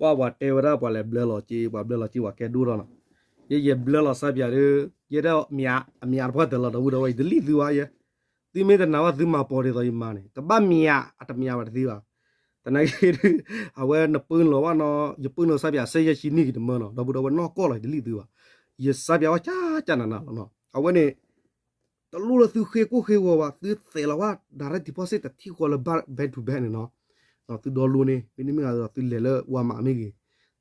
ပွားပွားတေဝရပွားလဲဘလလောကြီးပွားဘလလောကြီးဝါကဲဒူရောနော်ယေဘလလောဆပ်ပြရယေတော့အမြဘွားတယ်လို့တော့ဝိဒလီသူဝါယေဒီမေတနာဝဒီမှာပေါ်တယ်တော့ယမနေတပတ်မြအတမြပါတည်းပါတနကြီးအဝဲနပွန်းလောဝနော်ယပွန်းလောဆပ်ပြဆေးရရှိနေကြတယ်မနော်တော့တော့နော်ကောလိုက်ဒလီသူဝါယေဆပ်ပြဝချာချာနာနော်အဝဲနေတလူလသူခေကိုခေဝဝသူသေလဝဒါရဒီပိုစစ်တီကိုလဘက်တူဘန်နော်သူဒေါ်လူနေမင်းမကတော့သူလေလဝါမအမေကြီး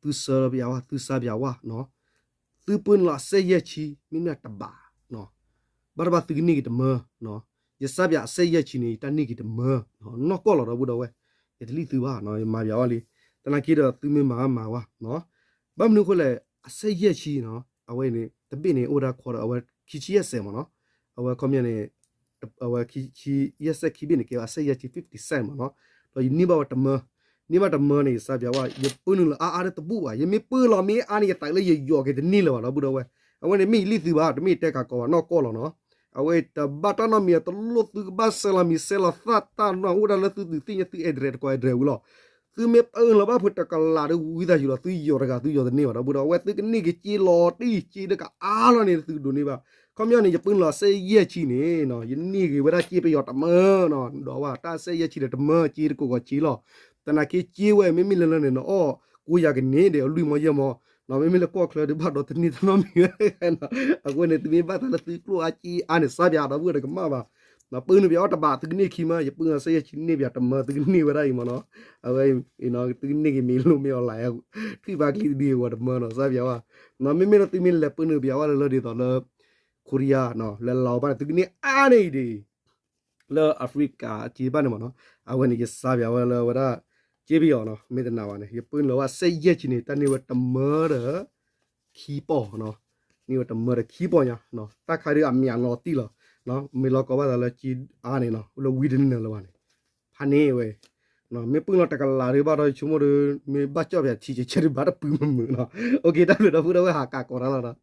သူဆရပြဝသူဆပြဝနော်သူပွန်းလာဆေးရချီမင်းတဘာနော်ဘာဘာသူကနေကတမနော်ယဆပြဆေးရချီနေတနိကတမနော်နော်ကောတော့ဘူးတော့ဝဲဒီလီသူပါနော်မာပြဝလီတနကြီးတော့သူမမာဝနော်ဘာမနုခလဲအဆေးရချီနော်အဝဲနေတပိနေအိုဒါခေါ်တော့အဝဲခီချီရဆဲမနော်အဝဲကွန်မြူနီအဝဲခီရက်ဆက်ခီဘင်းကေအဆေးရချီ50 cent မနော်တော့နိဘဝတမနိဘတမနေစပြဝယပွန်းလအားတပူပါယမေပူလောမေအာနီတိုင်လေယောကေဒနီလောတော့ဘူးတော့ဝဲအဝဲနေမိလီစီပါတမိတက်ကောနော်ကောလောနော်အဝဲတဘတ်နမီတလုတ်ဘတ်ဆလာမီဆလာဖတ်တာနော်ဦးဒါလသူတင်ယတိအဒရက်ကိုအဒရဝလောသူမေပလဘဖတ်တကလာဒဝီဒါယူလောသူယောရကသူယောဒနီတော့ဘူးတော့ဝဲသူကနေကချီလောတီချီတကအားလောနေသူဒိုနေပါကွန်မြူနီယပွန်းလာဆေးရချီနေနော်ယနီကေဝရချီပယောတမနော်တော့ဝါတာဆေးရချီတမချီကိုချီလောတနာကေချီဝဲမိမိလလနေနော်အော်ကိုရကနေတယ်လူမရမောနော်မိမိလကောကလဒီဘာတော့တနီတနော်မီနော်အခုနေတမီဘာတလသူကလိုအချီအာနေစားပြတော့ဘူးတကမပါနော်ပွန်းပြတော့တပါတကနေခီမရပွန်းဆေးချီနေပြတမတကနေဝရအိမနော်အဝဲနော်တကနေကမီလို့မြော်လာရခိဘာကလီဒီဝတ်မနော်စားပြဝနော်မိမိလတမီလပွန်းပြဝလောဒီတော့လကိုရီးယားနော်လလောပါတကနေအာနေဒီလောအာဖရိကချီပါနေမနော်အဝဲနေစားပြဝလောဝရကျေးပြီးအောင်နော်မေတ္တနာပါနဲ့ရပွန်းလောကစိတ်ရက်ချင်နေတနေဝတမောရခီပေါ်နော်နေဝတမောရခီပေါ်ညာနော်တခါရီအမြန်လောတီလောနော်မေလောကဘာလာချီအားနေနော်လောဝီဒင်းနေလောပါနေဖာနေဝဲနော်မေပွန်းလောတကလာရီဘာတော့ချုံမရမေဘတ်ကြောပြချီချီဘာတော့ပူမမနော်โอเคတာလို့တော့ဘူးတော့ဟာကာကောရလာ